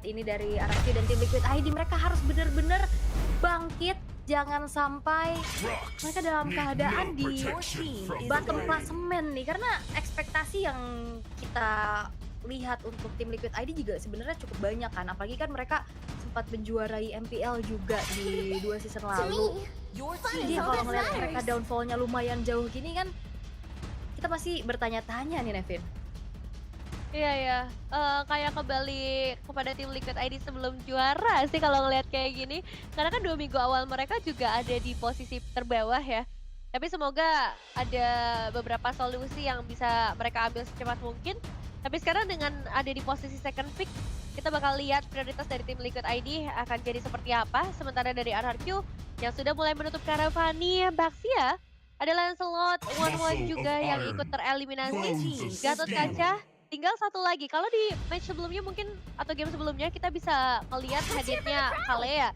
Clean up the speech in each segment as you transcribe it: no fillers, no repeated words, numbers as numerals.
ini dari RRQ dan tim Liquid ID, mereka harus bener-bener bangkit, jangan sampai mereka dalam keadaan di bottom klasemen nih, karena ekspektasi yang kita lihat untuk tim Liquid ID juga sebenarnya cukup banyak kan, apalagi kan mereka sempat menjuarai MPL juga di 2 season lalu. Jadi kalau ngeliat mereka downfall-nya lumayan jauh gini kan, kita pasti bertanya-tanya nih Nevin. Iya ya, kayak kembali kepada tim Liquid ID sebelum juara sih kalau ngelihat kayak gini. Karena kan 2 minggu awal mereka juga ada di posisi terbawah ya. Tapi semoga ada beberapa solusi yang bisa mereka ambil secepat mungkin. Tapi sekarang dengan ada di posisi second pick, kita bakal lihat prioritas dari tim Liquid ID akan jadi seperti apa. Sementara dari RRQ yang sudah mulai menutup Karavani, Baxia, ada Lancelot, One juga yang ikut tereliminasi. Gatot Kaca tinggal satu lagi. Kalau di match sebelumnya mungkin atau game sebelumnya kita bisa melihat hadirnya Kalea.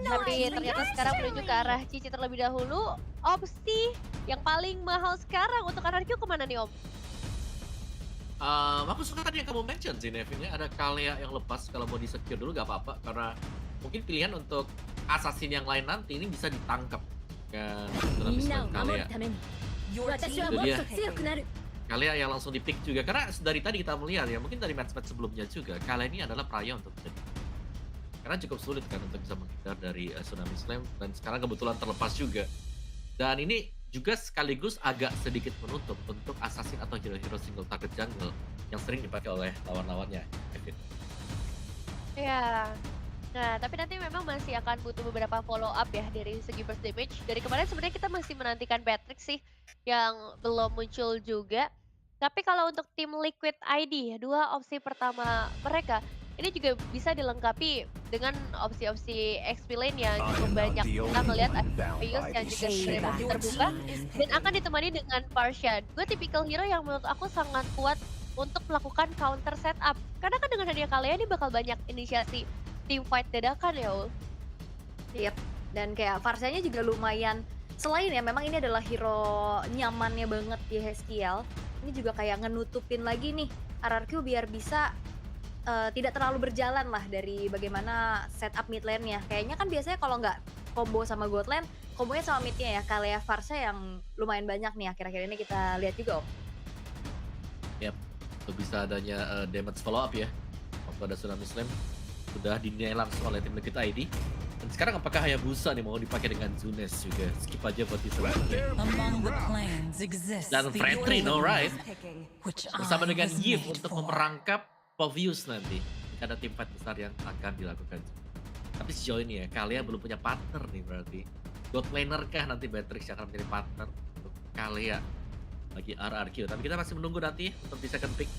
Tapi ternyata sekarang menuju ke arah Cici terlebih dahulu. Opsi yang paling mahal sekarang untuk RRQ kemana nih Om? Aku suka tadi yang kamu mention sih Nevin ya, ada Kalea yang lepas kalau mau di-secure dulu gak apa-apa. Karena mungkin pilihan untuk assassin yang lain nanti ini bisa ditangkap kan dalam istilah Kalea. Itu dia. Kalea yang langsung di-pick juga, karena dari tadi kita melihat ya, mungkin dari match-match sebelumnya juga, Kalea ini adalah pria untuk jadi. Karena cukup sulit kan untuk bisa menghindar dari Tsunami Slam, dan sekarang kebetulan terlepas juga. Dan ini juga sekaligus agak sedikit menutup untuk assassin atau hero-hero single target jungle yang sering dipakai oleh lawan-lawannya, Kevin. Ya. Nah, tapi nanti memang masih akan butuh beberapa follow up ya dari segi burst damage. Dari kemarin sebenarnya kita masih menantikan Patrick sih yang belum muncul juga. Tapi kalau untuk tim Liquid ID, 2 opsi pertama mereka ini juga bisa dilengkapi dengan opsi-opsi XP lane yang cukup banyak. Kita melihat ada Pius yang juga sebenarnya masih terbuka dan akan ditemani dengan Parsha. Dua tipikal hero yang menurut aku sangat kuat untuk melakukan counter setup. Karena kan dengan hadiah kalian ini bakal banyak inisiasi team fight dadakan ya Ul. Yep. Dan kayak Farsanya juga lumayan, selain ya memang ini adalah hero nyamannya banget di Heskiel, ini juga kayak ngenutupin lagi nih RRQ biar bisa tidak terlalu berjalan lah dari bagaimana setup mid lane-nya. Kayaknya kan biasanya kalau nggak combo sama god lane, kombonya sama mid-nya ya. Kalea Farsa yang lumayan banyak nih akhir-akhir ini kita lihat juga Om. Yap, untuk bisa adanya damage follow up ya. Waktu ada Tsunami Slam sudah dinilai langsung oleh tim Liquid ID. Dan sekarang apakah Hayabusa nih mau dipakai dengan Zunes juga? Skip aja buat bisa. Dan Fredry, no right? Bersama dengan Yves untuk memerangkap Povius nanti. Ada tim fight besar yang akan dilakukan. Tapi sejauh ini ya, Kalea belum punya partner nih berarti. God laner kah nanti Beatrix yang akan menjadi partner untuk Kalea bagi RRQ. Tapi kita masih menunggu nanti untuk di second pick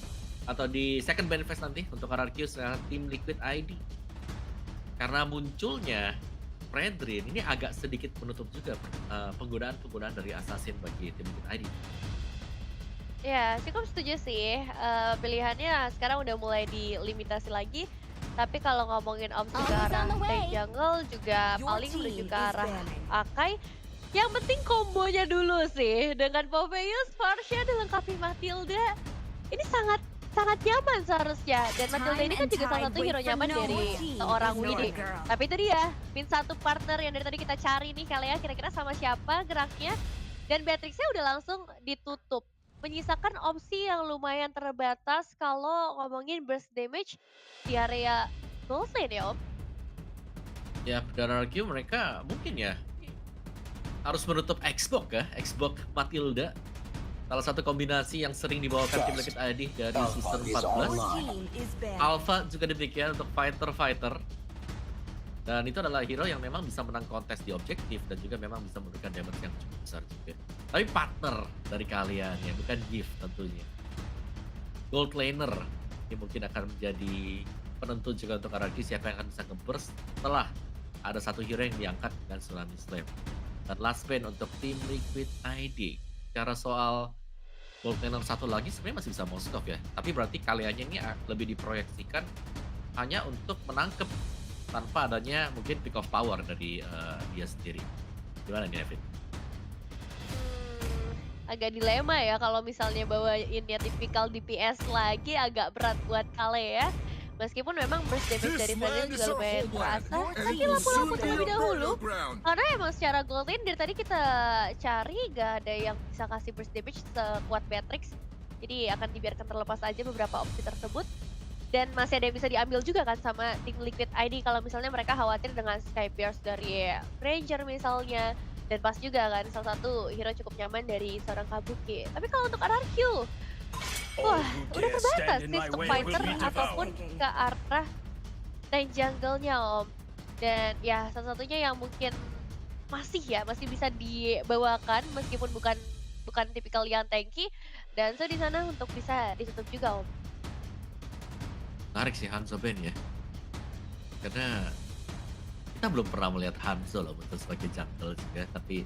atau di second manifest nanti untuk RRQ secara tim Liquid ID. Karena munculnya Fredrin ini agak sedikit menutup juga penggunaan dari assassin bagi tim Liquid ID. Ya, cukup setuju sih. Pilihannya sekarang udah mulai dilimitasi lagi. Tapi kalau ngomongin opsi ke arah tank jungle juga paling menuju ke arah Akai. Yang penting kombonya dulu sih. Dengan Poveus, Farsha dilengkapi Matilda. Ini sangat nyaman seharusnya. Dan Matilda ini kan juga salah satu hero nyaman dari seorang Widdy. Tapi itu dia, pin satu partner yang dari tadi kita cari nih kalian kira-kira sama siapa geraknya. Dan Beatrixnya udah langsung ditutup. Menyisakan opsi yang lumayan terbatas kalau ngomongin burst damage di area gold lane ya Om. Ya, dan RRQ mereka mungkin ya harus menutup Xbox ya, Xbox Matilda. Salah satu kombinasi yang sering dibawakan tim Liquid ID dari season 14. Alpha juga demikian untuk fighter-fighter. Dan itu adalah hero yang memang bisa menang kontes di objektif dan juga memang bisa memberikan damage yang cukup besar juga. Tapi partner dari kalian ya, bukan gift tentunya. Gold laner ini mungkin akan menjadi penentu juga untuk RRQ siapa yang akan bisa nge-burst setelah ada satu hero yang diangkat dengan Tsunami Slam. Dan last ban untuk tim Liquid ID. Cara soal gold laner satu lagi sebenarnya masih bisa Moskov ya. Tapi berarti kaliannya ini lebih diproyeksikan hanya untuk menangkap tanpa adanya mungkin pick of power dari dia sendiri. Gimana nih Evin? Agak dilema ya kalau misalnya bawainnya tipikal DPS lagi agak berat buat Kale ya. Meskipun memang burst damage dari Brazil juga lumayan terasa, tapi Team lampu-lampu soon be terlebih a dahulu. battleground. Karena emang secara gold lane dari tadi kita cari gak ada yang bisa kasih burst damage sekuat Matrix. Jadi akan dibiarkan terlepas aja beberapa opsi tersebut. Dan masih ada yang bisa diambil juga kan sama tim Liquid ID kalau misalnya mereka khawatir dengan Sky Pierce dari Ranger misalnya. Dan pas juga kan salah satu hero cukup nyaman dari seorang Kabuki. Tapi kalau untuk RRQ, wah udah terbatas sih untuk fighter ataupun ke arah lane jungle-nya Om. Dan ya salah satunya yang mungkin masih bisa dibawakan meskipun bukan tipikal yang tanky. Dan so di sana untuk bisa ditutup juga Om. Menarik sih Hanzo Ben ya. Karena kita belum pernah melihat Hanzo loh betul sebagai jungle juga. Tapi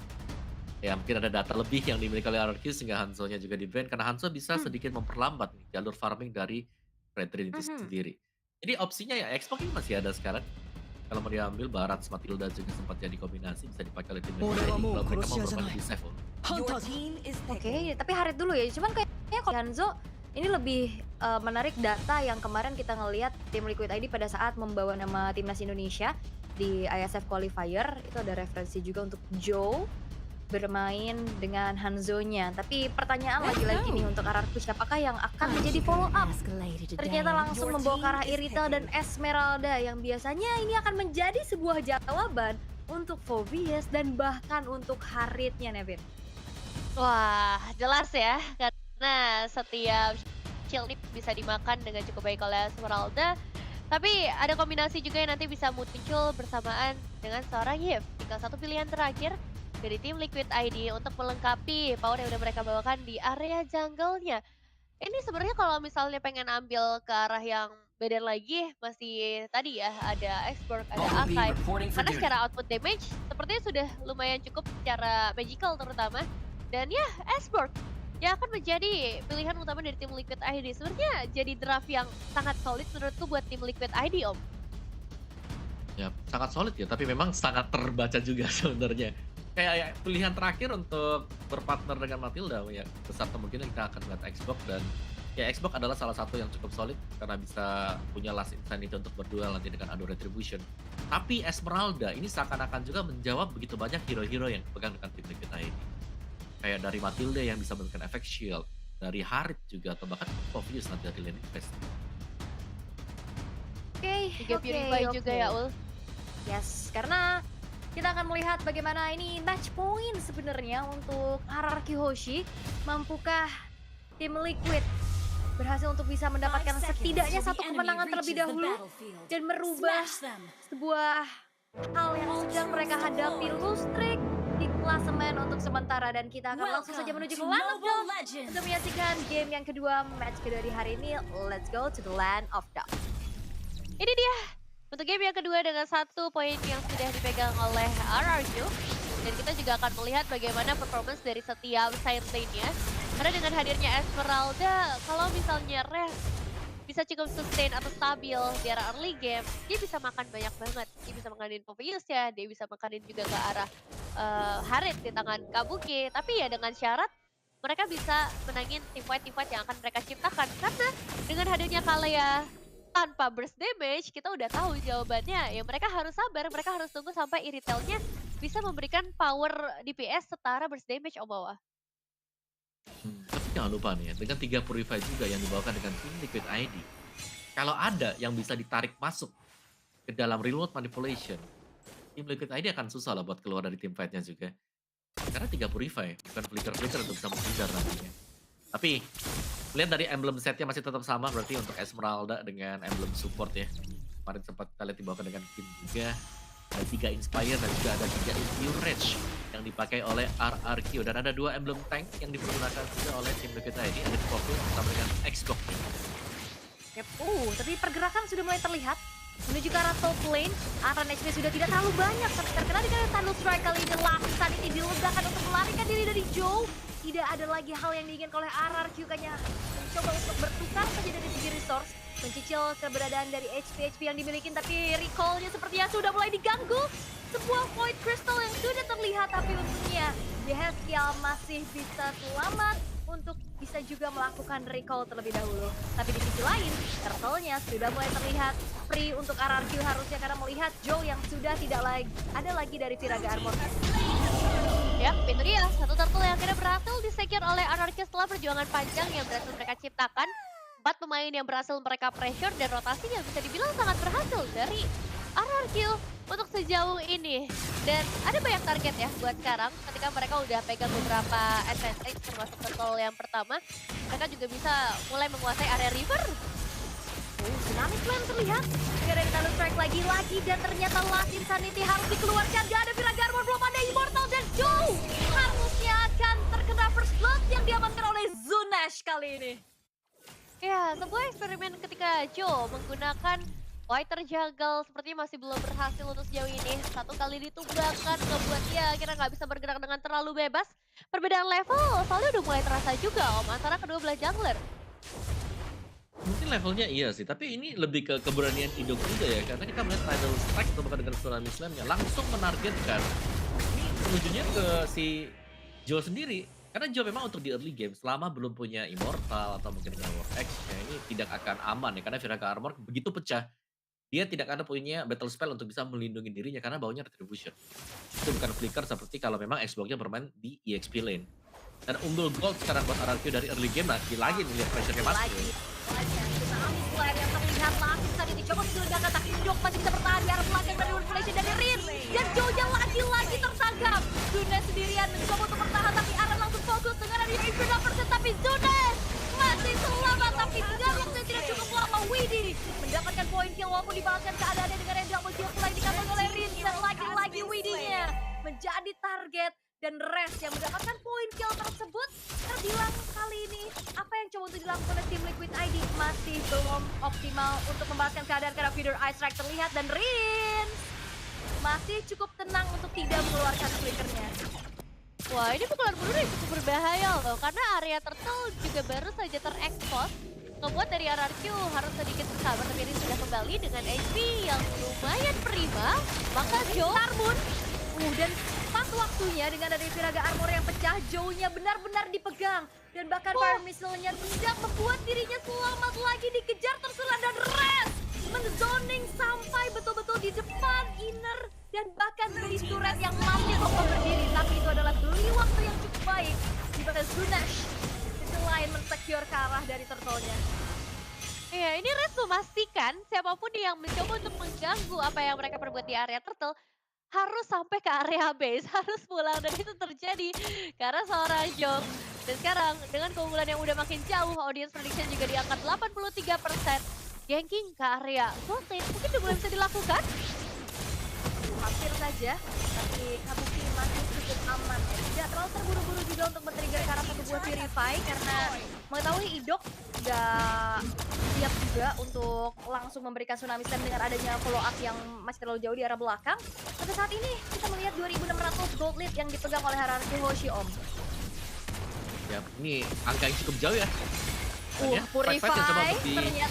ya mungkin ada data lebih yang dimiliki oleh RRQ sehingga Hanzo-nya juga di-ban. Karena Hanzo bisa sedikit memperlambat nih jalur farming dari Red Trinity sendiri. Jadi opsinya ya Xbox ini masih ada sekarang. Kalau mau diambil Barat sama Tilda juga sempat jadi kombinasi bisa dipakai oleh tim Liquid ID kalau mereka mau bermain di save. Oke, tapi Harit dulu ya. Cuman kayaknya kalau Hanzo ini lebih menarik data yang kemarin kita ngelihat tim Liquid ID pada saat membawa nama timnas Indonesia di ISF Qualifier. Itu ada referensi juga untuk Joe bermain dengan Hanzo-nya. Tapi pertanyaan lagi-lagi nih untuk RRQ, siapakah yang akan menjadi follow up? Ternyata langsung membawa ke arah Irithel dan Esmeralda yang biasanya ini akan menjadi sebuah jawaban untuk Phobius dan bahkan untuk Haritnya, Nevin. Wah, jelas ya, karena setiap shield ini bisa dimakan dengan cukup baik oleh Esmeralda. Tapi ada kombinasi juga yang nanti bisa muncul bersamaan dengan seorang Yves. Tinggal satu pilihan terakhir dari tim Liquid ID untuk melengkapi power yang udah mereka bawakan di area jungle-nya. Ini sebenarnya kalau misalnya pengen ambil ke arah yang beda lagi, masih tadi ya ada Xborg, ada Akai. Karena secara output damage sepertinya sudah lumayan cukup secara magical terutama. Dan ya, Xborg yang akan menjadi pilihan utama dari tim Liquid ID. Sebenarnya jadi draft yang sangat solid menurutku buat tim Liquid ID, Om. Ya sangat solid ya, tapi memang sangat terbaca juga sebenarnya. Kayak ya, pilihan terakhir untuk berpartner dengan Matilda ya besar kemungkinan kita akan lihat Xbox dan ya Xbox adalah salah satu yang cukup solid karena bisa punya last insanity untuk berduel nanti dengan Ado Retribution. Tapi Esmeralda ini seakan-akan juga menjawab begitu banyak hero-hero yang dipegang dengan tim Liquid ID. Kayak dari Matilda yang bisa memberikan efek shield, dari Harit juga atau bahkan Phobius nanti dari lane invest. Tiga Purify juga ya Ul. Yes, karena kita akan melihat bagaimana ini match point sebenarnya untuk RRQ Hoshi. Mampukah tim Liquid berhasil untuk bisa mendapatkan setidaknya satu kemenangan terlebih dahulu dan merubah sebuah hal yang sedang mereka hadapi, lose streak di klasemen untuk sementara. Dan kita akan langsung saja menuju ke Land of Dawn untuk menyaksikan game yang kedua, match kedua di hari ini. Let's go to the Land of Dawn. Ini dia untuk game yang kedua dengan 1 poin yang sudah dipegang oleh RRQ. Dan kita juga akan melihat bagaimana performance dari setiap side lane-nya. Karena dengan hadirnya Esmeralda, kalau misalnya Res bisa cukup sustain atau stabil di arah early game, dia bisa makan banyak banget. Dia bisa makanin Phobius ya, dia bisa makanin juga ke arah Harit di tangan Kabuki. Tapi ya dengan syarat mereka bisa menangin team fight yang akan mereka ciptakan. Karena dengan hadirnya Kalea tanpa burst damage, kita udah tahu jawabannya. Ya mereka harus sabar, mereka harus tunggu sampai Irithel-nya bisa memberikan power DPS setara burst damage bawah. Tapi jangan lupa nih ya, dengan 3 Purify juga yang dibawakan dengan tim Liquid ID. Kalau ada yang bisa ditarik masuk ke dalam real world manipulation, tim Liquid ID akan susah lah buat keluar dari tim fight-nya juga. Karena 3 Purify, bukan flicker-flicker untuk bisa menghindar nantinya. Tapi lihat dari emblem setnya masih tetap sama, berarti untuk Esmeralda dengan emblem support ya. Kemarin sempat kita lihat dibawakan dengan Kim juga. Ada 3 Inspire dan juga ada 3 Infuse Rage yang dipakai oleh RRQ. Dan ada 2 emblem tank yang dipergunakan juga oleh tim Liquid ID. Ada Focus bersama dengan Xbox. Yep. Tapi pergerakan sudah mulai terlihat menuju ke arah top lane. Aran HP sudah tidak terlalu banyak, tapi terkena dengan Thunder Strike kali ini. Lapisan ini diledakan untuk melarikan diri dari Joe. Tidak ada lagi hal yang diinginkan oleh RRQ, kayaknya mencoba untuk bertukar saja dari segi resource, mencicil keberadaan dari HP yang dimiliki, tapi recall-nya sepertinya sudah mulai diganggu. Sebuah Void Crystal yang sudah terlihat, tapi untungnya Yehezkiel masih bisa selamat untuk bisa juga melakukan recall terlebih dahulu. Tapi di sisi lain, Turtle-nya sudah mulai terlihat free untuk RRQ harusnya karena melihat Joe yang sudah tidak lagi ada lagi dari Firaga Armor. Ya, itu dia. Satu turtle yang akhirnya berhasil disecure oleh RRQ setelah perjuangan panjang yang berhasil mereka ciptakan. 4 pemain yang berhasil mereka pressure dan rotasinya bisa dibilang sangat berhasil dari RRQ untuk sejauh ini. Dan ada banyak target ya buat sekarang ketika mereka udah pegang beberapa advantage termasuk turtle yang pertama. Mereka juga bisa mulai menguasai area river. Tsunami Slam terlihat. Gak ada Thunder Strike lagi-lagi dan ternyata Last Insanity harus dikeluarkan. Gak ada Firaga Armor, belum ada Immortal dan Joe harusnya akan terkena First Blood yang diamankan oleh Zunash kali ini. Ya, sebuah eksperimen ketika Joe menggunakan Fighter Juggle sepertinya masih belum berhasil untuk sejauh ini. Satu kali ditumbangkan, ngebuat dia akhirnya nggak bisa bergerak dengan terlalu bebas. Perbedaan level soalnya udah mulai terasa juga om antara kedua belah jungler. Mungkin levelnya iya sih, tapi ini lebih ke keberanian Idok juga ya, karena kita melihat Tidal Strike bahkan dengan Tsunami Slam-nya langsung menargetkan. Ini menujunya ke si Joe sendiri, karena Joe memang untuk di early game selama belum punya Immortal atau mungkin dengan War X-nya ini tidak akan aman ya, karena Firaga Armor begitu pecah, dia tidak akan punya battle spell untuk bisa melindungi dirinya karena baunya Retribution. Itu bukan flicker seperti kalau memang Xbox-nya bermain di EXP lane. Dan unggul gold sekarang buat RRQ dari early game lagi melihat pressure-nya masuk. Tsunami Slam yang terlihat langsung tadi dicoba diledakan tapi Dok masih bisa bertahan di arah belakang dari Revelation dari Rin. Dan Joe-nya lagi-lagi tertangkap. Zunes sendirian mencoba untuk bertahan tapi Aaron langsung fokus dengan ada Infinite Percent tapi Zunes masih selamat tapi dengan waktu yang tidak cukup lama. Widih mendapatkan poin kill walaupun dibalaskan keadaannya dengan yang double kill mulai dikantong oleh Rin dan lagi-lagi Widihnya menjadi target. Dan Rest yang mendapatkan poin kill tersebut terbilang kali ini apa yang coba untuk dilakukan oleh tim Liquid ID masih belum optimal untuk membalaskan keadaan karena Feeder Ice Strike terlihat dan Rin masih cukup tenang untuk tidak mengeluarkan flickernya. Wah, ini pukulan bunuh yang cukup berbahaya loh karena area turtle juga baru saja terekspos. Ngebuat dari RRQ harus sedikit bersabar tapi ini sudah kembali dengan HP yang lumayan prima. Maka Joe Harmon Dan pas waktunya dengan ada Firaga Armor yang pecah, Joe-nya benar-benar dipegang. Dan bahkan Fire Missile-nya tidak membuat dirinya selamat lagi dikejar tersulat dan Rest menzoning sampai betul-betul di depan inner dan bahkan beli turret yang masih kokoh berdiri. Tapi itu adalah beli waktu yang cukup baik di mana Zunash sisi lain men-secure ke arah dari turtle-nya. Iya, ini Rest memastikan siapapun yang mencoba untuk mengganggu apa yang mereka perbuat di area turtle harus sampai ke area base, harus pulang dan itu terjadi karena seorang Joe. Dan sekarang dengan keunggulan yang udah makin jauh, audience prediction juga diangkat 83%. Ganking ke area gold lane mungkin udah mulai bisa dilakukan. Hampir saja, tapi Kabuki masih cukup aman. Tidak terlalu terburu-buru juga untuk men-trigger ke arah satu buah Purify karena mengetahui Idok nggak siap juga untuk langsung memberikan Tsunami Slam dengan adanya follow up yang masih terlalu jauh di arah belakang. Pada saat ini kita melihat 2.600 gold lead yang dipegang oleh RRQ Hoshi Om. Ya, ini angka yang cukup jauh ya. Purify ternyata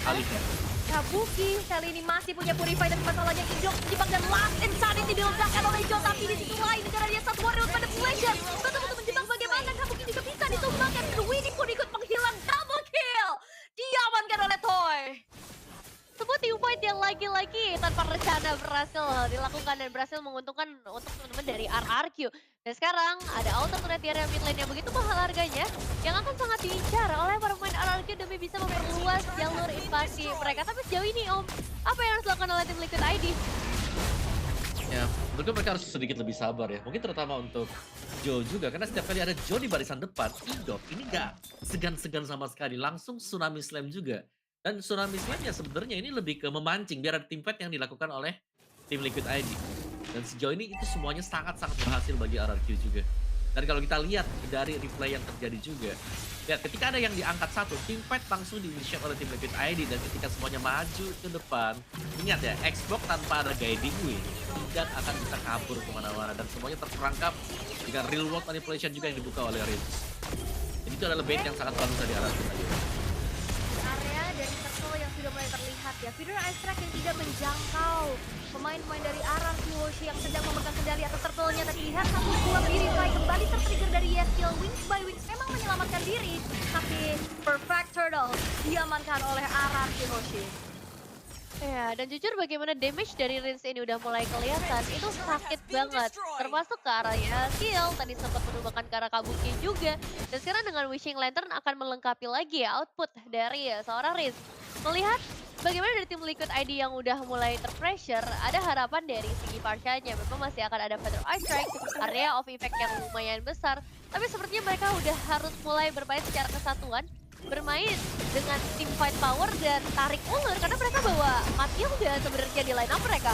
alihnya. Kabuki kali ini masih punya Purify tapi masalahnya Idok terjebak dan Last Insanity diledakkan oleh Joe. Tapi di sisi lain karena dia satu warrior manipulation betul-betul menjebak bagaimana Kabuki juga bisa ditumbangkan. Winnie pun ikut menghilang double kill. Diamankan oleh Toy. Sebuah team fight yang lagi-lagi tanpa rencana berhasil dilakukan dan berhasil menguntungkan untuk teman-teman dari RRQ. Dan sekarang ada auto turret di area mid lane yang begitu mahal harganya yang akan sangat diincar oleh para pemain RRQ demi bisa memperluas jalur invasi mereka. Tapi sejauh ini Om, apa yang harus dilakukan oleh tim Liquid ID? Ya, menurut gue mereka harus sedikit lebih sabar ya. Mungkin terutama untuk Joe juga, karena setiap kali ada Joe di barisan depan, Idok ini nggak segan-segan sama sekali, langsung Tsunami Slam juga. Dan Tsunami Slam-nya sebenarnya ini lebih ke memancing biar ada team fight yang dilakukan oleh tim Liquid ID. Dan sejauh ini itu semuanya sangat-sangat berhasil bagi RRQ juga. Dan kalau kita lihat dari replay yang terjadi juga, lihat ketika ada yang diangkat satu, team fight langsung di-initiate oleh tim Liquid ID. Dan ketika semuanya maju ke depan, ingat ya, Xbox tanpa ada guiding wing tidak akan bisa kabur kemana-mana. Dan semuanya terperangkap dengan real world manipulation juga yang dibuka oleh Rins. Jadi itu adalah bait yang sangat bagus dari RRQ tadi. Area dari Turtle yang sudah mulai terlihat lihat ya, feeder ice track yang tidak menjangkau pemain-pemain dari RRQ Hoshi yang sedang memegang kendali atas turtle-nya. Tapi lihat satu buah Purify kembali tertrigger dari Yeskiel. Wings by Wings memang menyelamatkan diri, tapi Perfect Turtle diamankan oleh RRQ Hoshi. Ya, dan jujur bagaimana damage dari Rins ini udah mulai kelihatan, itu sakit banget. Termasuk ke arahnya Kill, tadi sempat menumbangkan ke arah Kabuki juga. Dan sekarang dengan Wishing Lantern akan melengkapi lagi ya output dari seorang Rins. Melihat bagaimana dari tim Liquid ID yang udah mulai terpressure, ada harapan dari segi Parshanya. Memang masih akan ada Feather Ice Strike, area of effect yang lumayan besar. Tapi sepertinya mereka udah harus mulai bermain secara kesatuan, bermain dengan team fight power dan tarik ulur karena mereka bawa Matthew udah sebenarnya di line up mereka.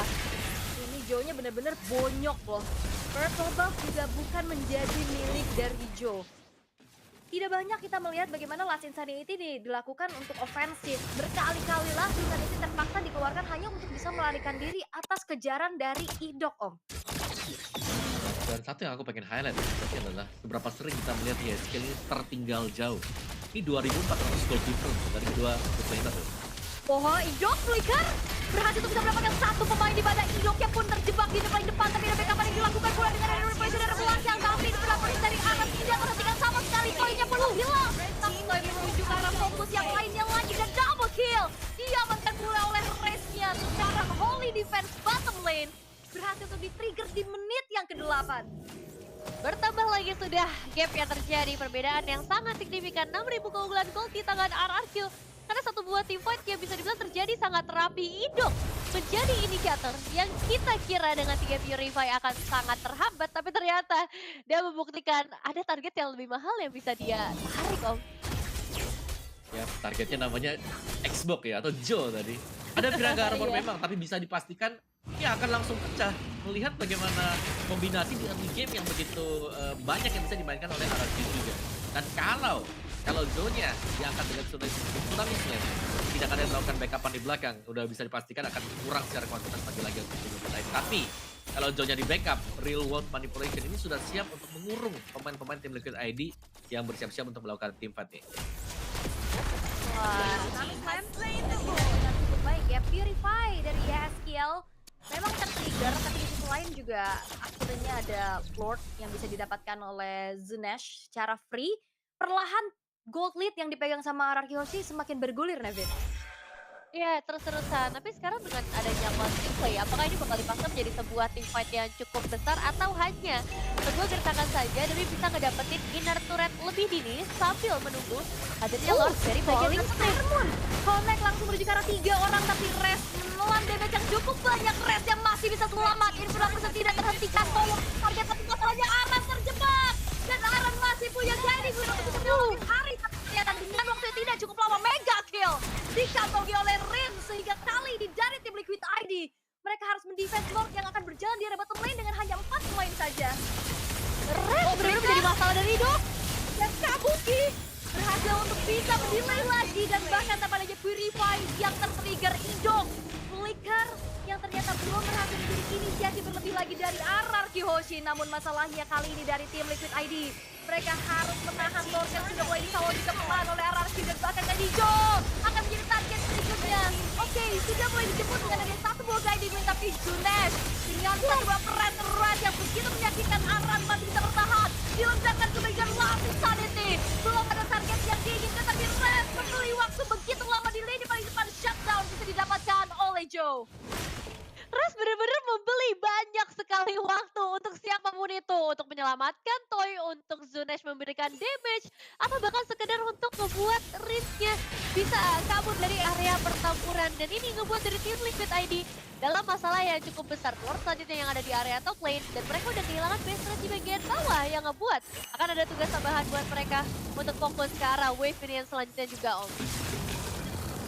Ini Joe-nya bener-bener bonyok loh. Purple buff juga bukan menjadi milik dari Joe. Tidak banyak kita melihat bagaimana Last Insanity ini dilakukan untuk ofensif. Berkali-kali Last Insanity terpaksa dikeluarkan hanya untuk bisa melarikan diri atas kejaran dari Idok, Om. Dan satu yang aku pengen highlight adalah seberapa sering kita melihat Yeskiel ini tertinggal jauh. Ini 2.400 gold difference dari kedua player. Poho Idok flicker berhasil untuk bisa mendapatkan satu pemain di mana Idoknya pun terjebak di paling depan. Tapi ada backup yang dilakukan pula dengan replay dan regulasi yang tapi ini berlaku dari arah tidak perhatikan sama sekali. Poinnya pun hilang. Tapi Toy menuju ke arah fokus yang lainnya lagi dan double kill. Diamankan pula oleh race-nya secara holy defense bottom lane. Berhasil untuk di-trigger di menit yang ke-8. Bertambah lagi sudah gap yang terjadi, perbedaan yang sangat signifikan. 6.000 keunggulan gold di tangan RRQ. Karena satu buah team fight yang bisa dibilang terjadi sangat rapi. Idok menjadi indikator yang kita kira dengan 3 Purify akan sangat terhambat. Tapi ternyata dia membuktikan ada target yang lebih mahal yang bisa dia tarik, Om. Ya, targetnya namanya Xbox ya, atau Joe tadi. Ada Piraga Armor memang, tapi bisa dipastikan ya akan langsung pecah. Melihat bagaimana kombinasi di early game yang begitu banyak yang bisa dimainkan oleh RRQ juga. Dan kalau Joe-nya diangkat dengan Tsunami Slam, tidak ada yang melakukan backupan di belakang, udah bisa dipastikan akan kurang secara kuantitas lagi untuk tim lain. Tapi kalau Joe-nya di backup, real world manipulation ini sudah siap untuk mengurung pemain-pemain tim Liquid ID yang bersiap-siap untuk melakukan team fight nih. Wah, dengan cukup baik ya. Purify dari Yeskiel memang tertrigger, tapi di sisi lain juga akhirnya ada Lord yang bisa didapatkan oleh Zunesh secara free. Perlahan gold lead yang dipegang sama RRQ Hoshi semakin bergulir, Nevin. Iya, terus-terusan. Tapi sekarang dengan adanya closing play, apakah ini bakal dipaksa menjadi sebuah team fight yang cukup besar atau hanya sebuah gertakan saja demi bisa ngedapetin inner turret lebih dini sambil menunggu hadirnya Lord dari bagian extreme. Connect langsung menuju ke arah 3 orang, tapi Res menelan damage yang cukup banyak. Res yang masih bisa selamat. Infrastruktur tidak terhentikan. Tolong target tapi masalahnya Aran terjebak. Dan Aran masih punya Jenny untuk bisa menyelamatkan Hari. Tapi ternyata dengan waktu yang tidak cukup lama, mega kill dikantongi oleh Rin sehingga kali ini dari tim Liquid ID mereka harus mendefense Lord yang akan berjalan di area bottom lane dengan hanya 4 pemain saja. Rin benar-benar menjadi masalah dari Idok dan Kabuki berhasil untuk bisa mendelay lagi dan bahkan tanpa adanya Purify yang tertrigger. Idok flicker yang ternyata belum berhasil menjadi inisiasi berlebih lagi dari RRQ Hoshi. Namun masalahnya kali ini dari tim Liquid ID mereka harus menahan Lord yang sudah mulai dikawal di depan oleh RRQ dan bahkan tadi Joe akan menjadi target berikutnya. Oke, sudah mulai dijemput dengan adanya satu buah guiding wing, tapi Zunesh dengan satu buah peran erat yang begitu menyakitkan. Aran masih bisa bertahan, dilencarkan ke bagian Last Insanity. Belum ada target yang diinginkan, tapi Red membeli waktu begitu lama di lini paling depan. Shutdown bisa didapatkan oleh Joe. Res benar-benar membeli banyak sekali waktu untuk siapapun itu, untuk menyelamatkan Toy, untuk Zunesh memberikan damage, atau bahkan sekedar untuk membuat Rinsnya bisa kabur dari area pertempuran. Dan ini ngebuat dari tim Liquid ID dalam masalah yang cukup besar. Lord selanjutnya yang ada di area top lane, dan mereka udah kehilangan base rate di bagian bawah yang ngebuat akan ada tugas tambahan buat mereka untuk fokus ke arah wave ini yang selanjutnya juga, Om.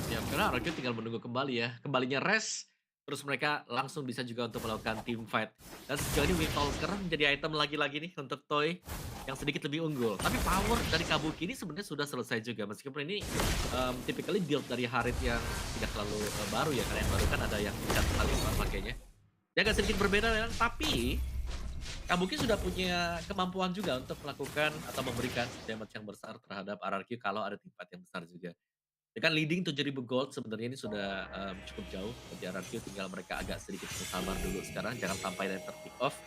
Ya, karena RRQ tinggal menunggu kembali ya. Kembalinya Res, terus mereka langsung bisa juga untuk melakukan team fight. Dan sejauh ini Windfalker menjadi item lagi-lagi nih untuk Toy yang sedikit lebih unggul. Tapi power dari Kabuki ini sebenarnya sudah selesai juga. Meskipun ini typically build dari Harit yang tidak terlalu baru ya. Karena yang baru kan ada yang tidak terlalu makanya. Dia agak sedikit berbeda memang, tapi Kabuki sudah punya kemampuan juga untuk melakukan atau memberikan damage yang besar terhadap RRQ kalau ada team fight yang besar juga. Dengan leading 7.000 gold sebenarnya ini sudah, cukup jauh bagi RRQ, tinggal mereka agak sedikit bersabar dulu sekarang, jangan sampai nanti ter-pick off.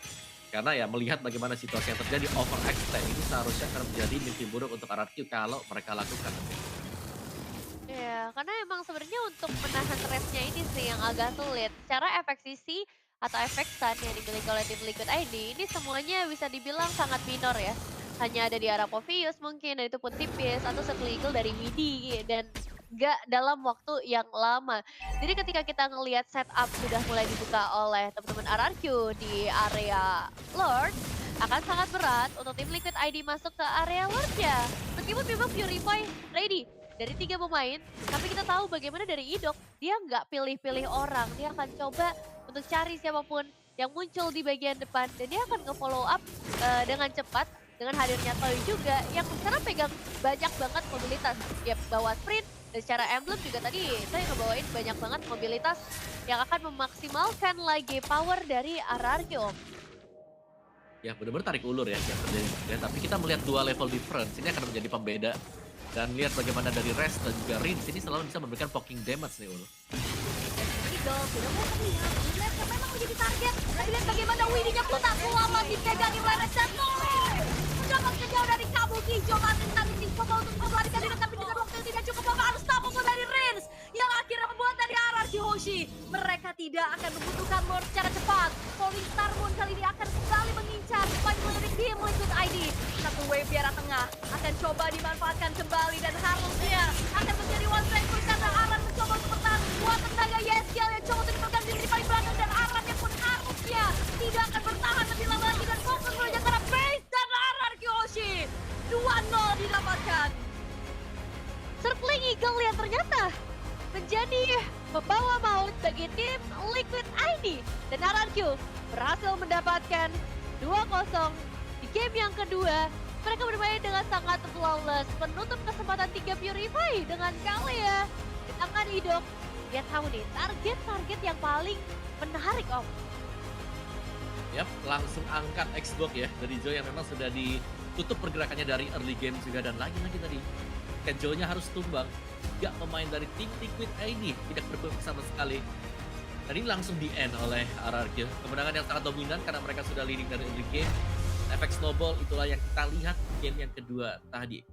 Karena ya melihat bagaimana situasi yang terjadi, overextend ini seharusnya akan menjadi mimpi buruk untuk RRQ kalau mereka lakukan. Iya, karena emang sebenarnya untuk menahan rest-nya ini sih yang agak sulit. Secara efek sisi atau efek stun yang dimiliki oleh tim Liquid ID, ini semuanya bisa dibilang sangat minor ya. Hanya ada di arah Povius mungkin, dan itu pun tipis, atau satu eagle dari Widi, dan nggak dalam waktu yang lama. Jadi ketika kita ngelihat setup sudah mulai dibuka oleh teman-teman RRQ di area Lord, akan sangat berat untuk tim Liquid ID masuk ke area Lord-nya. Meskipun memang Purify ready dari 3 pemain, tapi kita tahu bagaimana dari Idok, dia nggak pilih-pilih orang, dia akan coba untuk cari siapapun yang muncul di bagian depan, dan dia akan nge-follow up dengan cepat, dengan hadirnya Toy juga, yang sekarang pegang banyak banget mobilitas. Dia bawa sprint, dan secara emblem juga tadi saya ngebawain banyak banget mobilitas yang akan memaksimalkan lagi power dari RRQ, Om. Ya benar-benar tarik ulur ya yang terjadi. Ya, tapi kita melihat dua level difference, ini akan menjadi pembeda. Dan lihat bagaimana dari Rest dan juga Rins ini selalu bisa memberikan poking damage nih Ul. Idol sudah mulai terlihat. Lihat siapa memang menjadi target. Dan lihat bagaimana Widinya pun tak lama dipegangin oleh Reseto. Mendapat sejauh dari Kabu Hijau. Masih tadi coba untuk melarikan diri, tapi dengan waktu yang tidak cukup, Bapak harus tampung dari Rins. Yang akhirnya membuat dari RRQ Hoshi. Mereka tidak akan membutuhkan Lord secara cepat. Falling Star Moon kali ini akan kembali mengincar poin dari tim Liquid ID. Satu wave di arah tengah akan coba dimanfaatkan kembali, dan harusnya akan menjadi one strike push karena Aran mencoba untuk bertahan. Buat tenaga Yeskiel yang coba untuk dipegang diri di paling belakang, dan Aran yang pun harusnya tidak akan bertahan lebih lama lagi, dan fokus menuju ke arah base dan RRQ Hoshi. 2-0 didapatkan. Circling Eagle yang ternyata menjadi pembawa maut bagi tim Liquid ID, dan RRQ berhasil mendapatkan 2-0 di game yang kedua. Mereka bermain dengan sangat flawless, menutup kesempatan 3 Purify dengan Kalea di tangan Idok. Dia tahu nih target-target yang paling menarik, Om. Yap, langsung angkat Xbox ya dari Joe yang memang sudah ditutup pergerakannya dari early game juga, dan lagi-lagi tadi Joe-nya harus tumbang. Tiga pemain dari tim Liquid ID tidak berbuat sama sekali. Dan ini langsung di-end oleh RRQ. Kemenangan yang sangat dominan karena mereka sudah leading dari early game. Efek snowball itulah yang kita lihat game yang kedua tadi.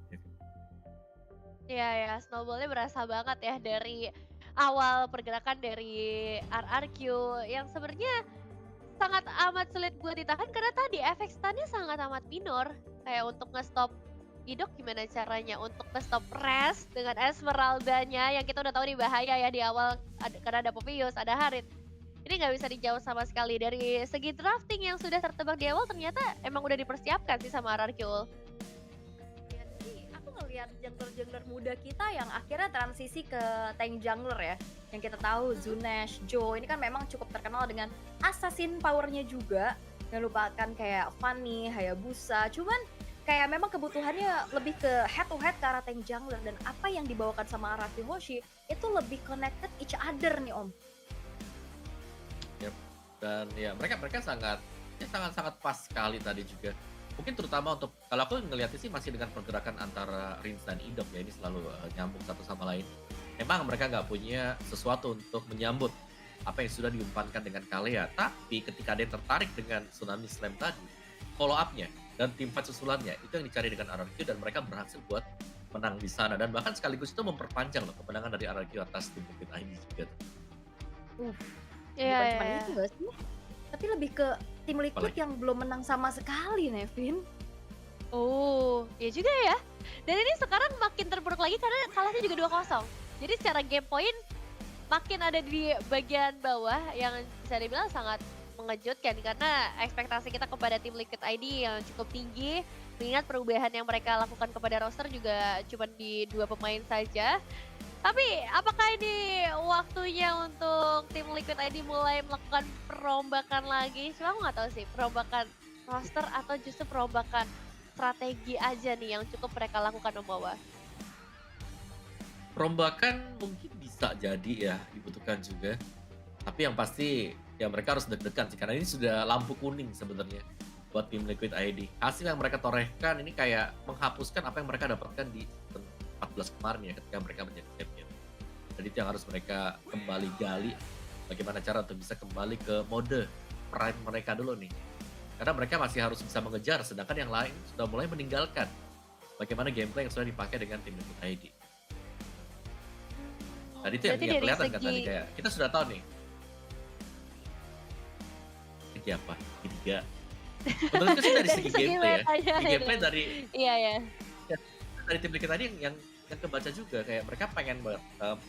Iya ya, snowball-nya berasa banget ya dari awal pergerakan dari RRQ yang sebenarnya sangat amat sulit buat ditahan karena tadi efek stun-nya sangat amat minor. Kayak untuk nge-stop Idok gimana caranya untuk nge-stop Rest dengan Esmeralda-nya yang kita udah tahu nih bahaya ya di awal, karena ada Povius, ada Harit. Ini nggak bisa dijawab sama sekali. Dari segi drafting yang sudah tertebak di awal ternyata emang udah dipersiapkan sih sama RRQ. Ya, jadi aku ngelihat jungler-jungler muda kita yang akhirnya transisi ke tank jungler ya. Yang kita tahu Zunesh, Joe ini kan memang cukup terkenal dengan assassin powernya juga. Jangan lupakan kayak Fanny, Hayabusa. Cuman kayak memang kebutuhannya lebih ke head to head ke arah tank jungler, dan apa yang dibawakan sama RRQ Hoshi itu lebih connected each other nih Om. Dan ya mereka sangat pas sekali tadi juga. Mungkin terutama untuk, kalau aku ngelihatnya sih masih dengan pergerakan antara Rins dan Idok ya, ini selalu nyambung satu sama lain. Memang mereka nggak punya sesuatu untuk menyambut apa yang sudah diumpankan dengan Kalea, tapi ketika dia tertarik dengan Tsunami Slam tadi, follow up-nya dan tim fight susulannya itu yang dicari dengan RRQ, dan mereka berhasil buat menang di sana, dan bahkan sekaligus itu memperpanjang loh kemenangan dari RRQ atas tim Liquid ID juga. Iya, Bukan iya, cuma iya. itu gak sih? Tapi lebih ke tim Liquid Apalagi? yang belum menang sama sekali, Nevin. Oh, ya juga ya. Dan ini sekarang makin terpuruk lagi karena kalahnya juga 2-0. Jadi secara game point makin ada di bagian bawah yang bisa dibilang sangat mengejutkan karena ekspektasi kita kepada tim Liquid ID yang cukup tinggi. Mengingat perubahan yang mereka lakukan kepada roster juga cuma di 2 pemain saja. Tapi apakah ini waktunya untuk tim Liquid ID mulai melakukan perombakan lagi? Cuma aku nggak tahu sih, perombakan roster atau justru perombakan strategi aja nih yang cukup mereka lakukan membawa. Perombakan mungkin bisa jadi ya dibutuhkan juga. Tapi yang pasti ya mereka harus deg-degan sih, karena ini sudah lampu kuning sebenarnya buat tim Liquid ID. Hasil yang mereka torehkan ini kayak menghapuskan apa yang mereka dapatkan di 14 kemarin ya ketika mereka menjadi champion. Dan itu yang harus mereka kembali gali, bagaimana cara untuk bisa kembali ke mode prime mereka dulu nih. Karena mereka masih harus bisa mengejar, sedangkan yang lain sudah mulai meninggalkan bagaimana gameplay yang sudah dipakai dengan tim Liquid ID. Dan itu yang Berarti dari kelihatan kan tadi, segi kayak kita sudah tahu nih. Ini apa? Ketiga. Menurutku sih dari segi gameplay ya. metanya Di gameplay gitu. dari Iya ya. dari tim Liquid tadi yang kebaca juga, kayak mereka pengen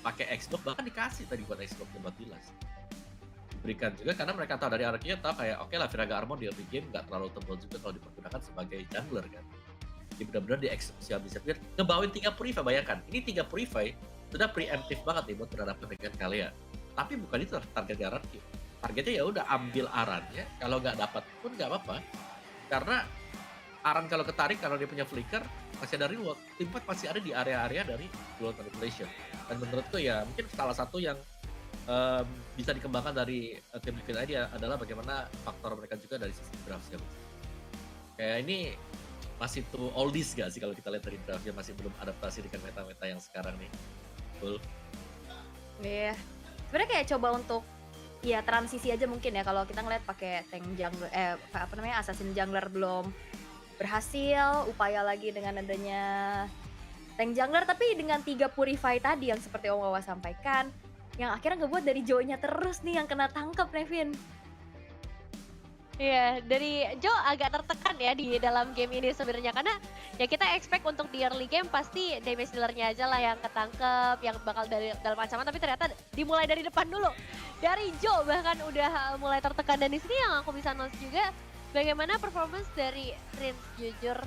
pakai Xbox, bahkan dikasih tadi buat Xbox 15. Diberikan juga karena mereka tahu dari Arkia, tahu kayak oke lah Viraga Armor di early game nggak terlalu tebal juga kalau dipergunakan sebagai jungler kan. Jadi benar-benar dieksekusi habis-habis. Ngebawain 3 Purify, bayangkan. Ini 3 Purify sudah preemptive banget nih buat berhadapan dengan kalian. Tapi bukan itu targetnya Arkia. Targetnya ya udah ambil Arannya, kalau nggak dapat pun nggak apa-apa. Karena Aran kalau ketarik, kalau dia punya flicker, masih ada reward. Tim fight masih ada di area-area dari dual manipulation. Dan menurutku ya mungkin salah satu yang bisa dikembangkan dari tim Liquid ID adalah bagaimana faktor mereka juga dari sisi draft. Kayak ini masih tuh oldies gak sih kalau kita lihat dari draftnya, masih belum adaptasi dengan meta-meta yang sekarang nih. Betul. Iya. Sebenarnya kayak coba untuk ya transisi aja mungkin ya, kalau kita ngeliat pakai tank jungler apa namanya assassin jungler belum berhasil, upaya lagi dengan adanya tank jungler tapi dengan 3 Purify tadi yang seperti Om Wawa sampaikan, yang akhirnya ngebuat dari Joy-nya terus nih yang kena tangkap, Nevin. Iya, dari Joe agak tertekan ya di dalam game ini sebenarnya, karena ya kita expect untuk di early game pasti damage dealer-nya aja lah yang ketangkep, yang bakal dari dalam ancaman, tapi ternyata dimulai dari depan dulu. Dari Joe bahkan udah mulai tertekan, dan di sini yang aku bisa notice juga bagaimana performance dari Rin. Jujur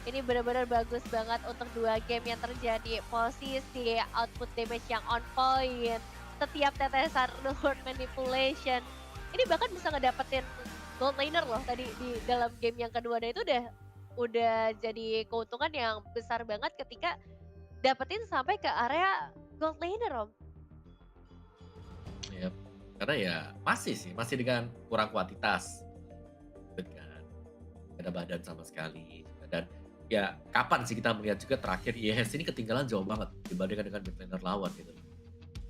ini benar-benar bagus banget untuk 2 game yang terjadi, posisi output damage yang on point, setiap tetesan Lord Manipulation. Ini bahkan bisa ngedapetin gold laner loh tadi di dalam game yang kedua, dan itu udah jadi keuntungan yang besar banget ketika dapetin sampai ke area gold laner, Om. Ya, karena ya masih dengan kurang kuantitas, dengan gak ada badan sama sekali. Dan ya kapan sih kita melihat juga terakhir IES ini ketinggalan jauh banget dibandingkan dengan mid laner lawan gitu.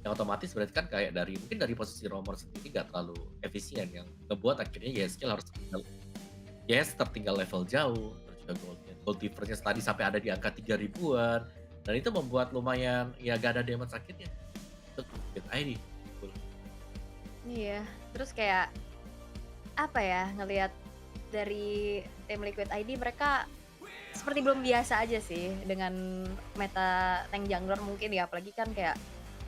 Yang otomatis berarti kan kayak mungkin dari posisi Romer sendiri gak terlalu efisien, yang ngebuat akhirnya YSK harus tertinggal level jauh, terus juga gold difference tadi sampai ada di angka 3.000-an, dan itu membuat lumayan ya gak ada damage akhirnya untuk Liquid ID. Iya, terus kayak apa ya, ngelihat dari tim Liquid ID mereka seperti belum biasa aja sih dengan meta tank jungler mungkin ya, apalagi kan kayak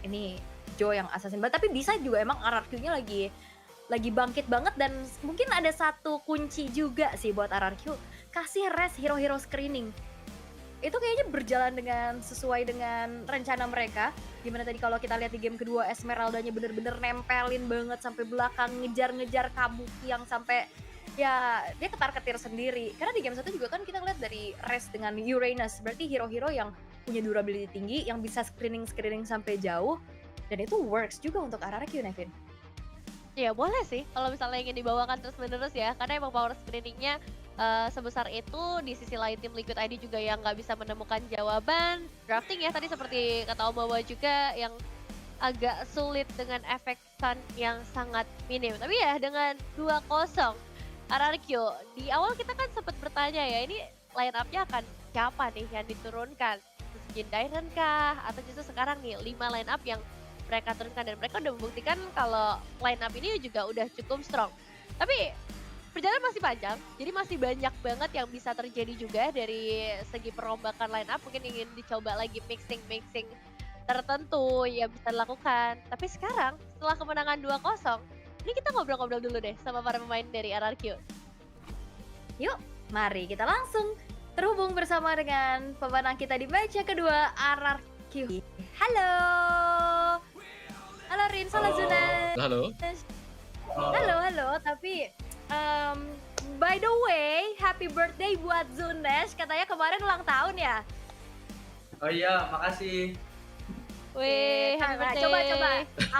ini Joe yang assassin banget, tapi bisa juga emang RRQ-nya lagi bangkit banget, dan mungkin ada satu kunci juga sih buat RRQ, kasih rest hero-hero screening. Itu kayaknya berjalan sesuai dengan rencana mereka. Gimana tadi kalau kita lihat di game kedua, Esmeralda-nya bener-bener nempelin banget sampai belakang, ngejar-ngejar Kabuki yang sampai ya dia ketar-ketir sendiri. Karena di game satu juga kan kita ngeliat dari rest dengan Uranus, berarti hero-hero yang punya durability tinggi, yang bisa screening sampai jauh, dan itu works juga untuk RRQ, Nevin. Ya boleh sih kalau misalnya ingin dibawakan terus-menerus ya, karena emang power screeningnya sebesar itu. Di sisi lain tim Liquid ID juga yang nggak bisa menemukan jawaban drafting ya, tadi seperti kata Om Wawa juga yang agak sulit dengan efek stun yang sangat minim. Tapi ya dengan 2-0 RRQ, di awal kita kan sempat bertanya ya, ini line up-nya akan siapa nih yang diturunkan? Jin Dairen kah? Atau justru sekarang nih 5 line up yang mereka turunkan, dan mereka udah membuktikan kalau line up ini juga udah cukup strong. Tapi perjalanan masih panjang, jadi masih banyak banget yang bisa terjadi juga dari segi perombakan line up. Mungkin ingin dicoba lagi mixing tertentu yang bisa dilakukan. Tapi sekarang setelah kemenangan 2-0, ini kita ngobrol-ngobrol dulu deh sama para pemain dari RRQ. Yuk, mari kita langsung terhubung bersama dengan pemenang kita di match yang kedua, RRQ. Halo. Halo Rin, halo Zunesh. Halo. Tapi by the way, happy birthday buat Zunesh. Katanya kemarin ulang tahun ya? Oh iya, makasih. Wih, happy birthday. Coba.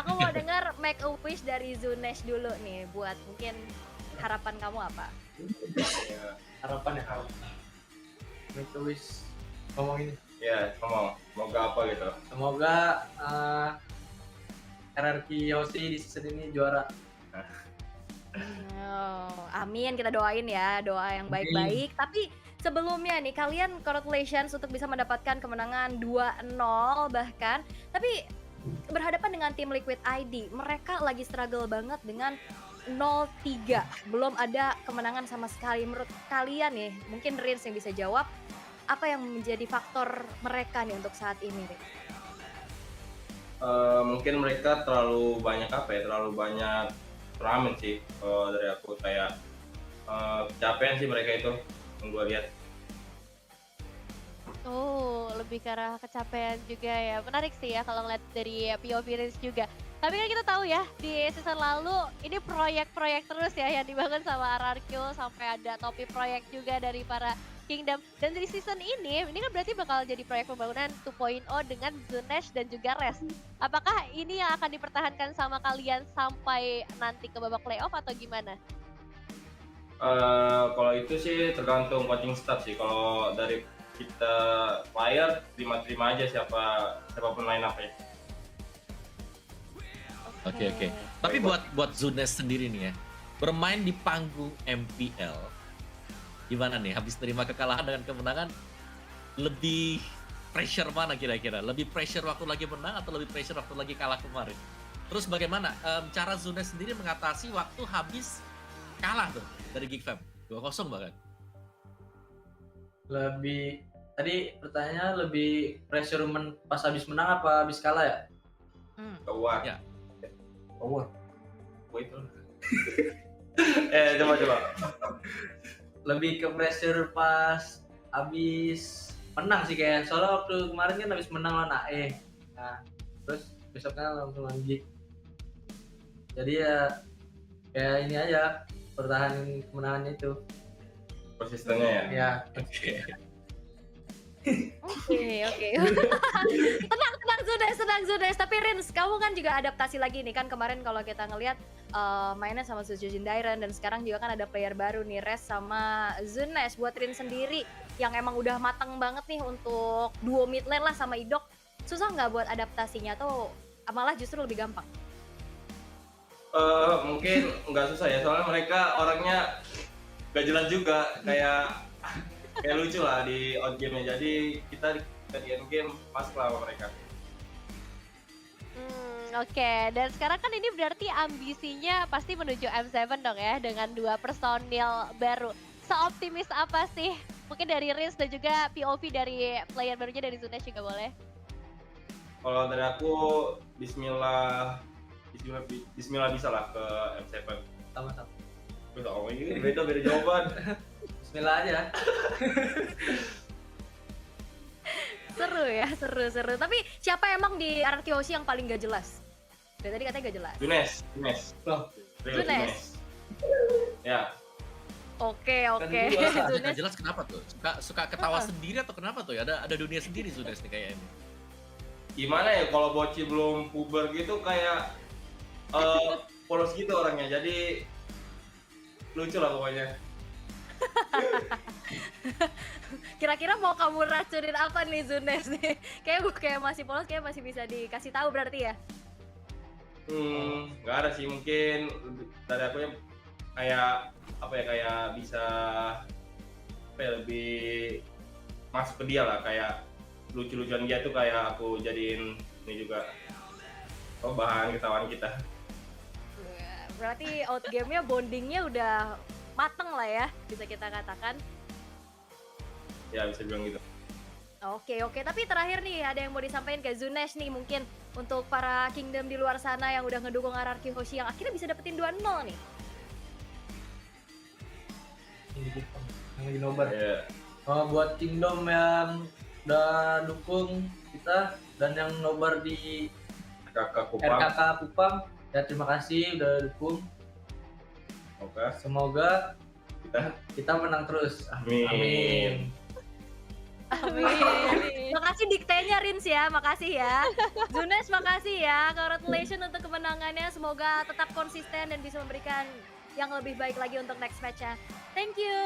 Aku mau dengar make a wish dari Zunesh dulu nih, buat mungkin harapan kamu apa? Ya, harapan. Make a wish. Ngomong ini. Ya, ngomong. Semoga apa gitu? Semoga RRQ Yoshi di season ini juara. Oh, amin, kita doain ya, doa yang baik-baik. Tapi sebelumnya nih, kalian congratulations untuk bisa mendapatkan kemenangan 2-0 bahkan. Tapi berhadapan dengan tim Liquid ID, mereka lagi struggle banget dengan 0-3. Belum ada kemenangan sama sekali. Menurut kalian nih, mungkin Rins yang bisa jawab, apa yang menjadi faktor mereka nih untuk saat ini, Rin? Mungkin mereka terlalu banyak terlalu banyak turnamen sih dari aku kayak kecapean sih mereka itu yang gue lihat. Oh, lebih ke arah kecapean juga ya. Menarik sih ya kalau ngeliat dari POV Rins juga. Tapi kan kita tahu ya, di season lalu ini proyek-proyek terus ya yang dibangun sama RRQ, sampai ada topi proyek juga dari para Kingdom. Dan dari season ini kan berarti bakal jadi proyek pembangunan 2.0 dengan Zunesh dan juga Res. Apakah ini yang akan dipertahankan sama kalian sampai nanti ke babak playoff atau gimana? Kalau itu sih tergantung coaching staff sih. Kalau dari kita player terima-terima aja siapapun line up ya. Oke. Tapi buat Zunes sendiri nih ya, bermain di panggung MPL, gimana nih? Habis terima kekalahan dengan kemenangan, lebih pressure mana kira-kira? Lebih pressure waktu lagi menang atau lebih pressure waktu lagi kalah kemarin? Terus bagaimana cara Zunes sendiri mengatasi waktu habis kalah tuh dari Geek Fam 2-0 bahkan? Tadi pertanyaannya lebih pressure pas habis menang apa habis kalah ya? Keluar. Ya. Keluar. Itu. Coba. Lebih ke pressure pas habis menang sih kayak, soalnya waktu kemarin kan habis menang lawan AE. Nah, terus besoknya langsung lanjut. Jadi ya kayak ini aja, pertahanan kemenangannya itu. Konsistennya ya. Ya. Oke. Tenang Zunes. Tapi Rins, kamu kan juga adaptasi lagi nih kan, kemarin kalau kita ngelihat mainnya sama Sujin Dairen, dan sekarang juga kan ada player baru nih, Res sama Zunes. Buat Rins sendiri yang emang udah matang banget nih untuk duo mid lane lah sama Idok, susah nggak buat adaptasinya atau malah justru lebih gampang? Mungkin nggak susah ya, soalnya mereka orangnya gak jelas juga, kayak lucu lah di out game-nya. Jadi kita di end game pas lah sama mereka. Oke. Dan sekarang kan ini berarti ambisinya pasti menuju M7 dong ya, dengan 2 personil baru. Seoptimis apa sih? Mungkin dari Rins dan juga POV dari player barunya dari Zunesh juga boleh. Kalau dari aku, Bismillah bisa lah ke M7. Sama-sama. Beda jawaban. Bismillah aja. Seru ya, seru. Tapi siapa emang di RRQ Hoshi yang paling gak jelas? Dari tadi katanya gak jelas. Zunesh. Loh, Zunesh. Ya. Oke. Gak jelas kenapa tuh? Suka ketawa sendiri atau kenapa tuh? Ada dunia sendiri Zunes nih kayaknya. Gimana ya, kalau bocil belum puber gitu kayak polos gitu orangnya. Jadi lucu lah pokoknya. Kira-kira mau kamu racunin apa nih Zunes nih? Kayak masih polos, kayak masih bisa dikasih tahu berarti ya? Nggak ada sih, mungkin dari aku yang kayak bisa lebih masuk ke dia lah, kayak lucu-lucuan dia tuh kayak aku jadiin ini juga bahan ketawaan kita. Berarti out game-nya bondingnya udah mateng lah ya, bisa kita katakan. Ya bisa bilang gitu. Oke, tapi terakhir nih ada yang mau disampaikan ke Zunesh nih, mungkin untuk para Kingdom di luar sana yang udah ngedukung RRQ Hoshi yang akhirnya bisa dapetin 2-0 nih. Yang lagi nobar. Yeah. Buat Kingdom yang udah dukung kita dan yang nobar di Kakak Kupang. RKK Kupang, ya terima kasih udah dukung. Semoga kita menang terus. Amin. Makasih diktenya Rins ya, makasih ya. Zunesh makasih ya, congratulations untuk kemenangannya. Semoga tetap konsisten dan bisa memberikan yang lebih baik lagi untuk next match-nya. Thank you.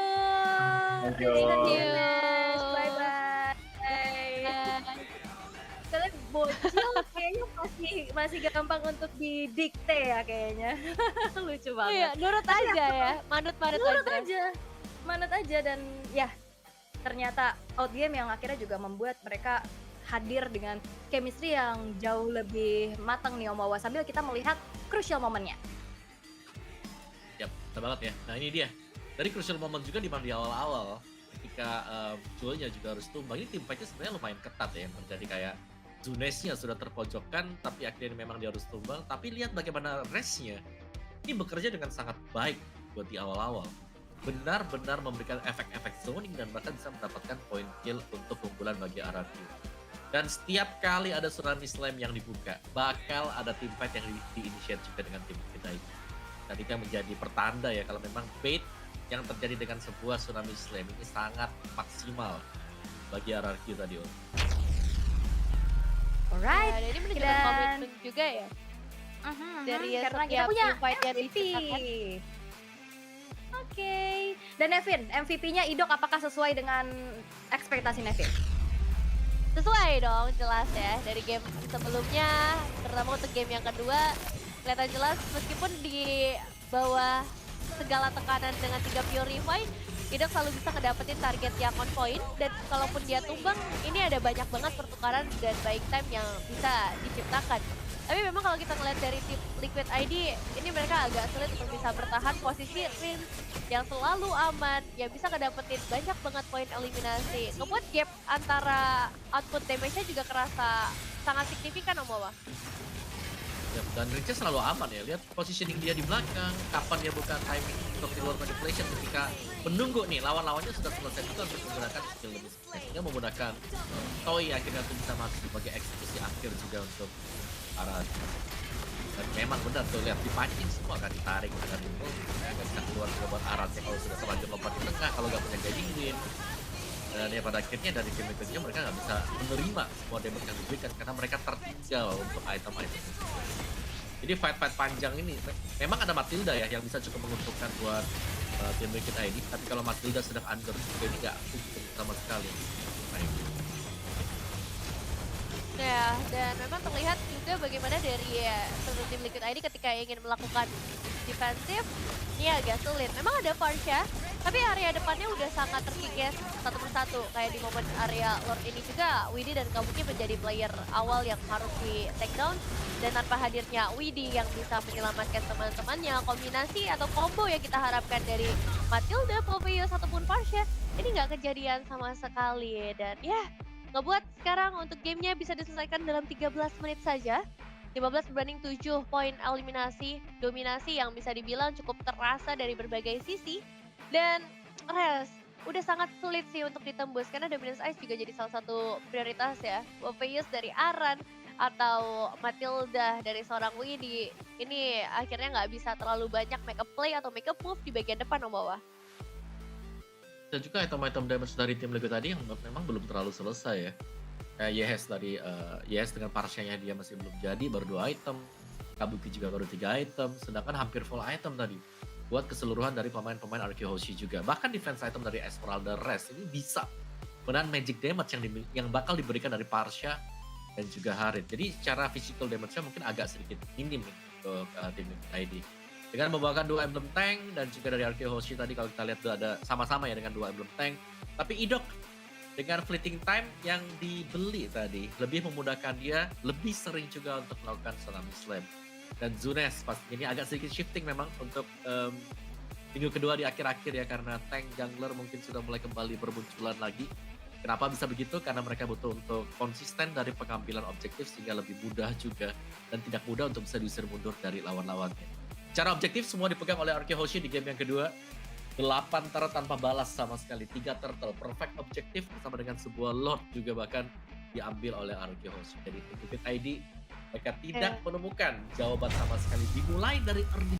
Thank you. Zunesh, bye-bye. Bye. Kalian bocil kayaknya masih gampang untuk didikte ya kayaknya. Lucu Iya, banget. nurut aja ya, manut-manut Nurut aja. aja. Manut aja dan ya ternyata outgame yang akhirnya juga membuat mereka hadir dengan chemistry yang jauh lebih matang nih Omawa sambil kita melihat crucial momennya. Yap, betul banget ya. Nah ini dia. Dari crucial moment juga di mana di awal-awal ketika Joelnya juga harus tumbang. Ini tim fight-nya sebenarnya lumayan ketat ya yang terjadi, kayak Zunesnya sudah terpojokkan tapi akhirnya memang dia harus tumbang. Tapi lihat bagaimana Resnya ini bekerja dengan sangat baik buat di awal-awal. Benar-benar memberikan efek-efek zoning dan bahkan bisa mendapatkan point kill untuk keunggulan bagi RRQ. Dan setiap kali ada tsunami slam yang dibuka, bakal ada tim fight yang di-initiate juga dengan tim kita ini. Dan itu yang menjadi pertanda ya kalau memang bait yang terjadi dengan sebuah tsunami slam ini sangat maksimal bagi RRQ tadi Om. Alright. Nah, ini menunjukkan Dan- komitmen juga ya dari karena kita setiap punya tim fight yang MVP. diciptakan. Oke. Dan Nevin, MVP-nya Idok apakah sesuai dengan ekspektasi Nevin? Sesuai dong, jelas ya. Dari game sebelumnya, terutama untuk game yang kedua, kelihatan jelas meskipun di bawah segala tekanan dengan 3 Purify, Idok selalu bisa ngedapetin target yang on point, dan kalaupun dia tumbang, ini ada banyak banget pertukaran dan buying time yang bisa diciptakan. Tapi memang kalau kita ngeliat dari tim Liquid ID, ini mereka agak sulit untuk bisa bertahan posisi Rin yang selalu aman, yang bisa ngedapetin banyak banget poin eliminasi. Ngebuat gap antara output damage-nya juga kerasa sangat signifikan Om Wawa. Yap, dan Rince selalu aman ya, lihat positioning dia di belakang, kapan dia buka timing untuk di luar manipulation ketika menunggu nih lawan-lawannya sudah selesai juga untuk menggunakan skill lebih sukses. Dia menggunakan toy akhirnya untuk bisa masuk sebagai eksekusi akhir juga untuk arah. Dan memang benar tuh lihat dipancing semua kan, ditarik dengan itu nggak bisa keluar ke buat arahnya kalau sudah terlanjur lompat di tengah, kalau nggak punya guiding win. Dan ya pada akhirnya dari game berikutnya mereka nggak bisa menerima semua damage yang diberikan karena mereka tertinggal untuk item-item. Jadi fight-fight panjang ini memang ada Matilda ya yang bisa cukup menguntungkan buat tim Liquid ID, tapi kalau Matilda sedang under juga ini nggak untung sama sekali. Baik. Ya, dan memang terlihat juga bagaimana dari seluruh tim Liquid ID ketika ingin melakukan defensif, ini agak sulit. Memang ada Farsha, tapi area depannya udah sangat terkikis satu persatu. Kayak di momen area Lord ini juga, Widhi dan Kabuki menjadi player awal yang harus di take down. Dan tanpa hadirnya Widhi yang bisa menyelamatkan teman-temannya, kombinasi atau combo yang kita harapkan dari Matilda, Poveus, ataupun Farsha, ini nggak kejadian sama sekali. Dan ya, ngebuat sekarang untuk gamenya bisa diselesaikan dalam 13 menit saja. 15-7 poin eliminasi, dominasi yang bisa dibilang cukup terasa dari berbagai sisi. Dan Res, udah sangat sulit sih untuk ditembus karena Dominance Ice juga jadi salah satu prioritas ya. Poveus dari Aran atau Matilda dari seorang Widhi, ini akhirnya nggak bisa terlalu banyak make a play atau make a move di bagian depan Om bawah. Dan juga item-item damage dari tim Liquid tadi yang memang belum terlalu selesai ya. Kayak Yes tadi, Yes dengan Parsyanya dia masih belum jadi, baru 2 item. Kabuki juga baru 3 item, sedangkan hampir full item tadi. Buat keseluruhan dari pemain-pemain RQ Hoshi juga. Bahkan defense item dari Esmeralda Rest ini bisa menahan magic damage yang bakal diberikan dari Parsha dan juga Harit. Jadi secara physical damage-nya mungkin agak sedikit minim nih untuk tim ID. Dengan membawakan 2 emblem tank dan juga dari RQ Hoshi tadi kalau kita lihat ada sama-sama ya dengan 2 emblem tank. Tapi Idok dengan fleeting time yang dibeli tadi lebih memudahkan dia lebih sering juga untuk melakukan tsunami slam. Dan Zunes pasti ini agak sedikit shifting memang untuk minggu kedua di akhir-akhir ya, karena tank jungler mungkin sudah mulai kembali bermunculan lagi. Kenapa bisa begitu? Karena mereka butuh untuk konsisten dari pengambilan objektif sehingga lebih mudah juga dan tidak mudah untuk bisa diusir mundur dari lawan-lawannya. Secara objektif semua dipegang oleh RQ Hoshi di game yang kedua. 8 turret tanpa balas sama sekali, 3 turtle, perfect objektif bersama dengan sebuah Lord juga bahkan diambil oleh RQ Hoshi. Jadi Liquid ID mereka tidak menemukan jawaban sama sekali dimulai dari early